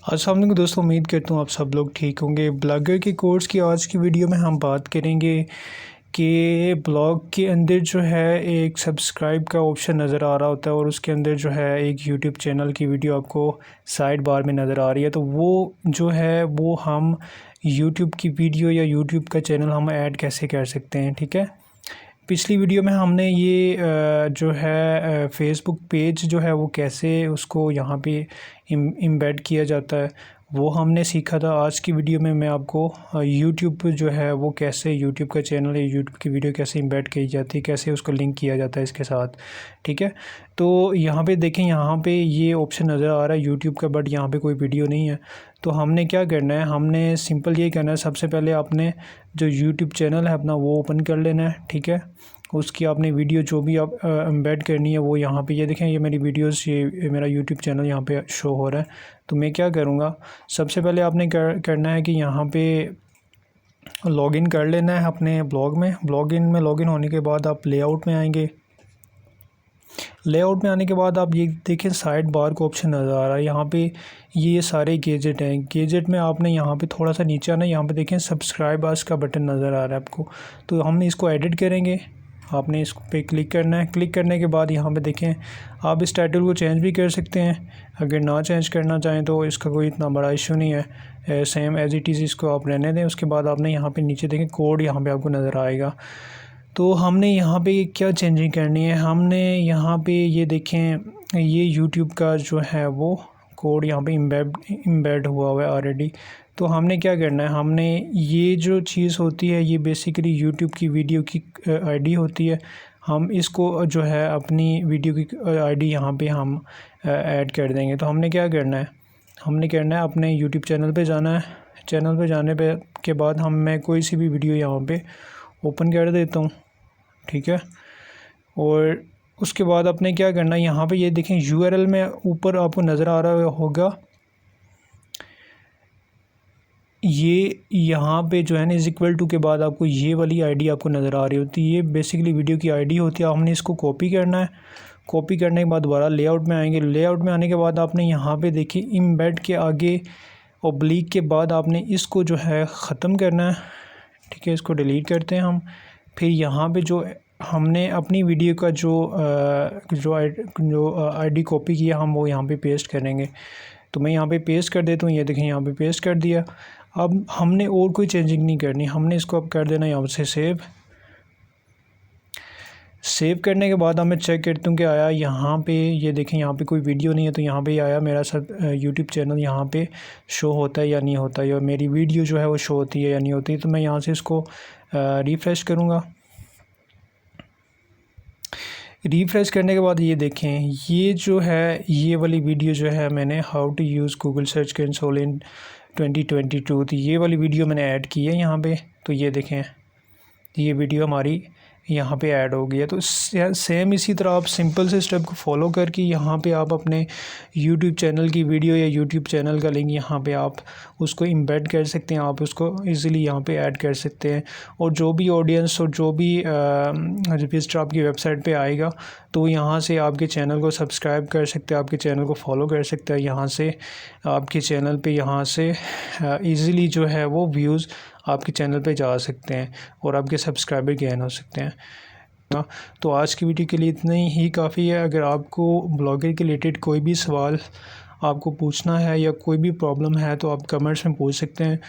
अस्सलाम वालेकुम दोस्तों, उम्मीद करता हूँ आप सब लोग ठीक होंगे। ब्लॉगर के कोर्स की आज की वीडियो में हम बात करेंगे कि ब्लॉग के अंदर जो है एक सब्सक्राइब का ऑप्शन नज़र आ रहा होता है और उसके अंदर जो है एक यूट्यूब चैनल की वीडियो आपको साइड बार में नज़र आ रही है। तो वो जो है वो हम यूट्यूब की वीडियो या यूट्यूब का चैनल हम ऐड कैसे कर सकते हैं, ठीक है। पिछली वीडियो में हमने ये जो है फ़ेसबुक पेज जो है वो कैसे उसको यहाँ पे एम्बेड किया जाता है वो हमने सीखा था। आज की वीडियो में मैं आपको यूट्यूब जो है वो कैसे यूट्यूब का चैनल या यूट्यूब की वीडियो कैसे एम्बेड की जाती है, कैसे उसको लिंक किया जाता है इसके साथ, ठीक है। तो यहाँ पे देखें, यहाँ पे ये ऑप्शन नज़र आ रहा है यूट्यूब का, बट यहाँ पे कोई वीडियो नहीं है। तो हमने क्या करना है, हमने सिंपल ये करना है, सबसे पहले आपने जो यूट्यूब चैनल है अपना वो ओपन कर लेना है, ठीक है। उसकी आपने वीडियो जो भी आप एम्बेड करनी है वो यहाँ पे, ये देखें ये मेरी वीडियोस, ये मेरा यूट्यूब चैनल यहाँ पे शो हो रहा है। तो मैं क्या करूँगा, सबसे पहले आपने करना है कि यहाँ पे लॉगिन कर लेना है अपने ब्लॉग में। लॉगिन होने के बाद आप लेआउट में आएंगे। लेआउट में आने के बाद आप ये देखें साइड बार का ऑप्शन नज़र आ रहा है। यहाँ पे ये सारे गैजेट हैं। गैजेट में आपने यहाँ पे थोड़ा सा नीचे आना है, यहाँ पे देखें सब्सक्राइब अस का बटन नज़र आ रहा है आपको। तो हम इसको एडिट करेंगे। आपने इस पे क्लिक करना है। क्लिक करने के बाद यहाँ पे देखें आप इस टाइटल को चेंज भी कर सकते हैं। अगर ना चेंज करना चाहें तो इसका कोई इतना बड़ा इशू नहीं है, सेम एज़ इट इज़ इसको आप रहने दें। उसके बाद आपने यहाँ पे नीचे देखें कोड यहाँ पे आपको नज़र आएगा। तो हमने यहाँ पे क्या चेंजिंग करनी है, हमने यहाँ पे ये देखें ये यूट्यूब का जो है वो कोड यहाँ पे इम्बेड हुआ है ऑलरेडी। तो हमने क्या करना है, हमने ये जो चीज़ होती है ये बेसिकली यूट्यूब की वीडियो की आईडी होती है। हम इसको जो है अपनी वीडियो की आईडी यहाँ पे हम ऐड कर देंगे। तो हमने क्या करना है, हमने करना है अपने यूट्यूब चैनल पे जाना है। चैनल पे जाने पे के बाद मैं कोई सी भी वीडियो यहाँ पे ओपन कर देता हूँ, ठीक है। और उसके बाद आपने क्या करना है, यहाँ पे ये देखें यूआरएल में ऊपर आपको नज़र आ रहा होगा, ये यहाँ पे जो है ना =2 के बाद आपको ये वाली आईडी आपको नज़र आ रही होती है। ये बेसिकली वीडियो की आईडी होती है। हमने इसको कॉपी करना है। कॉपी करने के बाद दोबारा लेआउट में आएंगे। लेआउट में आने के बाद आपने यहाँ पे देखिए इम्बेड के आगे ओब्लिक के बाद आपने इसको जो है ख़त्म करना है, ठीक है। इसको डिलीट करते हैं हम। फिर यहाँ पे जो हमने अपनी वीडियो का जो आईडी कॉपी किया हम वो यहाँ पे पेस्ट करेंगे। तो मैं यहाँ पे पेस्ट कर देता हूँ। ये देखें यहाँ पे पेस्ट कर दिया। अब हमने और कोई चेंजिंग नहीं करनी, हमने इसको अब कर देना यहाँ से सेव करने के बाद मैं चेक करता हूँ कि आया यहाँ पे, ये देखें यहाँ पे कोई वीडियो नहीं है। तो यहाँ पे आया मेरा सब यूट्यूब चैनल यहाँ पे शो होता है या नहीं होता है, या मेरी वीडियो जो है वो शो होती है या नहीं होती। तो मैं यहाँ से इसको रिफ़्रेश करूँगा। रिफ़्रेश करने के बाद ये देखें ये जो है ये वाली वीडियो जो है मैंने how to use Google Search Console in 2022, तो ये वाली वीडियो मैंने ऐड की है यहाँ पे। तो ये देखें ये वीडियो हमारी यहाँ पे ऐड हो गई है। तो सेम इसी तरह आप सिंपल से स्टेप को फॉलो करके यहाँ पे आप अपने यूट्यूब चैनल की वीडियो या यूट्यूब चैनल का लिंक यहाँ पे आप उसको एम्बेड कर सकते हैं। आप उसको इजीली यहाँ पे ऐड कर सकते हैं। और जो भी ऑडियंस और जो भी विजिटर आपकी वेबसाइट पे आएगा तो यहाँ से आपके चैनल को सब्सक्राइब कर सकते हैं, आपके चैनल को फॉलो कर सकते हैं। यहाँ से आपके चैनल पे यहाँ से ईज़िली जो है वो व्यूज़ आपके चैनल पे जा सकते हैं और आपके सब्सक्राइबर गेन हो सकते हैं। तो आज की वीडियो के लिए इतना ही काफ़ी है। अगर आपको ब्लॉगर के रिलेटेड कोई भी सवाल आपको पूछना है या कोई भी प्रॉब्लम है तो आप कमेंट्स में पूछ सकते हैं।